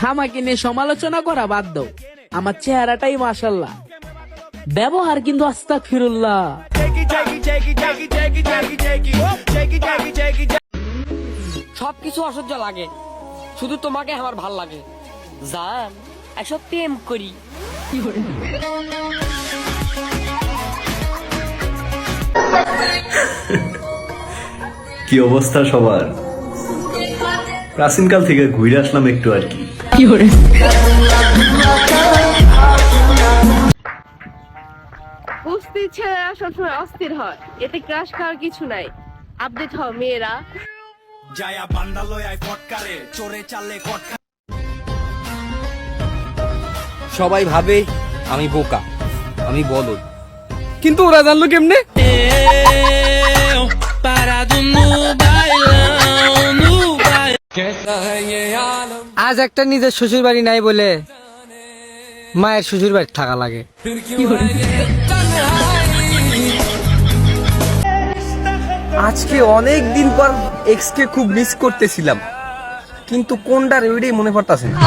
আমাকে নিয়ে সমালোচনা করা বাদ দাও, আমার চেহারাটাই মাশাআল্লাহ, ব্যবহার কিন্তু আস্তাগফিরুল্লাহ। সবকিছু অসহ্য লাগে, শুধু তোমাকে আমার ভাল লাগে। জান এসব প্রেম করি। কি অবস্থা সবার? প্রাচীনকাল থেকে ঘুরে আসলাম একটু আর কি। কুস্তি ছেলেরা সবসময় অস্থির হয়, এতে ক্রাশ খাওয়ার কিছু নাই। আপডেট হও মেয়েরা। সবাই ভাবে আমি বোকা, আমি বলদ, কিন্তু ওরা জানলো কেমনে? আজ একটা নিজের শ্বশুর বাড়ি নাই বলে মায়ের শ্বশুর বাড়ি থাকা লাগে। আজকে অনেক দিন পর এক্স কে খুব মিস করতেছিলাম, কিন্তু কোনটা রেডি মনে পড়তাছে না।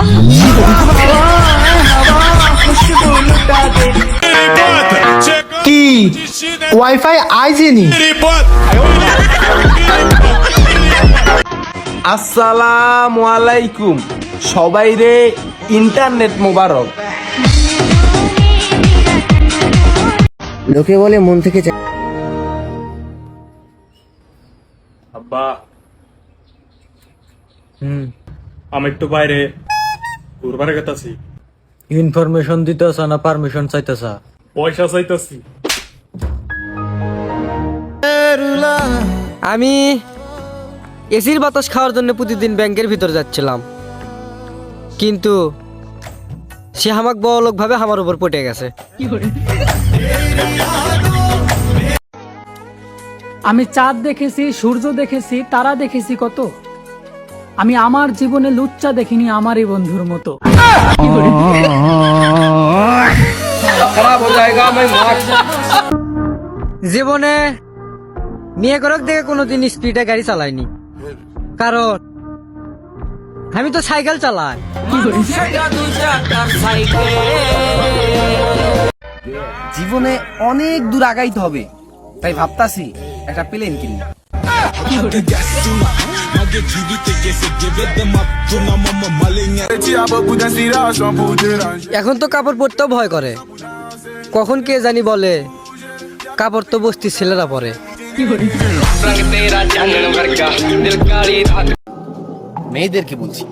কি ওয়াইফাই আইজেনি? আসসালামু আলাইকুম, সবাই রে ইন্টারনেট মোবারক। লোকে বলে মন থেকে আব্বা, আমি একটু বাইরে ঘুরবার গেতাছি। ইনফরমেশন দিতেছ না পারমিশন চাইতেছ? পয়সা চাইতাছি। আমি এসির বাতাস খাওয়ার জন্য প্রতিদিন ব্যাংকের ভিতর যাচ্ছিলাম, কিন্তু সে আমাকে বড়লোক ভাবে আমার উপর পটে গেছে। আমি চাঁদ দেখেছি, সূর্য দেখেছি, তারা দেখেছি কত, আমি আমার জীবনে লুচ্চা দেখিনি আমারই বন্ধুর মতো। জীবনে মেয়ে করক দেখে কোনোদিন স্পিডে গাড়ি চালাইনি, কারণ আমি তো সাইকেল চালাই। জীবনে অনেক দূর আগাইতে হবে, তাই ভাবতাছি একটা প্লেন কিনবো। এখন তো কাপড় পরতেও ভয় করে, কখন কে জানি বলে কাপড় তো বস্তির ছেলেরা পরে। মেয়েদেরকে বলছি,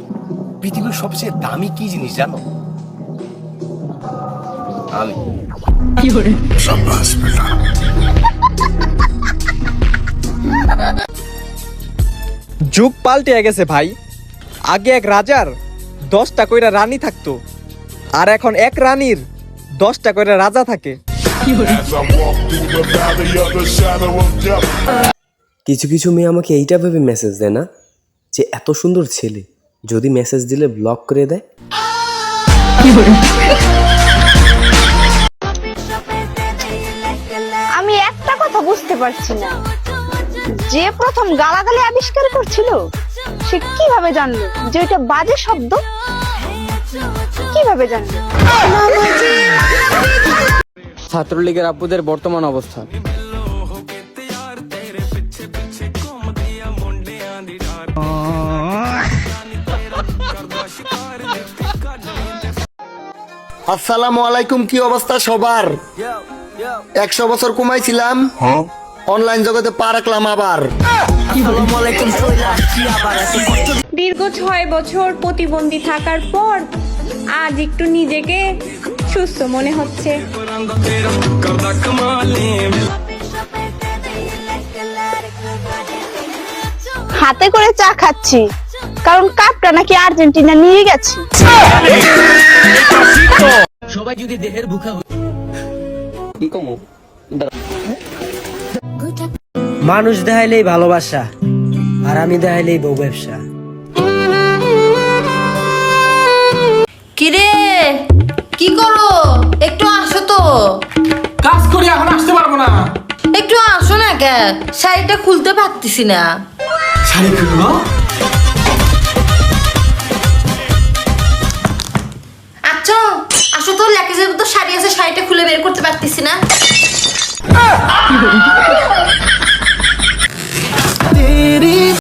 পৃথিবীর সবচেয়ে দামি কি জিনিস জানো? আমি। যুগ পাল্টে গেছে ভাই, আগে এক রাজার 10টা কইরা রানী থাকতো, আর এখন এক রানীর 10টা কইরা রাজা থাকে। কিছু কিছু মেয়ে আমাকে এইটা ভেবে মেসেজ দেয় না যে এত সুন্দর ছেলে যদি মেসেজ দিলে ব্লক করে দেয়। আমি একটা কথা বুঝতে পারছি না, যে প্রথম গালাগালি আবিষ্কার করছিল সে কিভাবে জানলো যে ওইটা বাজে শব্দ? কিভাবে জানলো? ছাত্রলীগের আব্বুদের বর্তমান অবস্থা। আসসালামু আলাইকুম, কি অবস্থা সবার? 100 বছর কমাইছিলাম, অনলাইন জগতে পা রাখলাম আবার। দীর্ঘ 6 বছর প্রতিবন্ধী থাকার পর আজ একটু নিজেকে সুস্থ মনে হচ্ছে। হাতে করে চা খাচ্ছি, কারণ কাপটা নাকি আর্জেন্টিনা নিয়ে গেছে। সবাই যদি দেহের ভুখা মানুষ দেখাইলেই ভালোবাসা, আর আমি দেখাইলেই বউ ব্যবসা। কিরে কি করো? একটু আসো তো। কাজ করি, এখন আসতে পারবো না। একটু আসো না, কে শাড়িটা খুলতে পারতেছি না। শাড়ি খুলবো? আসো তো, ল্যাকেজের তো শাড়ি আছে, শাড়িটা খুলে বের করতে পারতেছি না।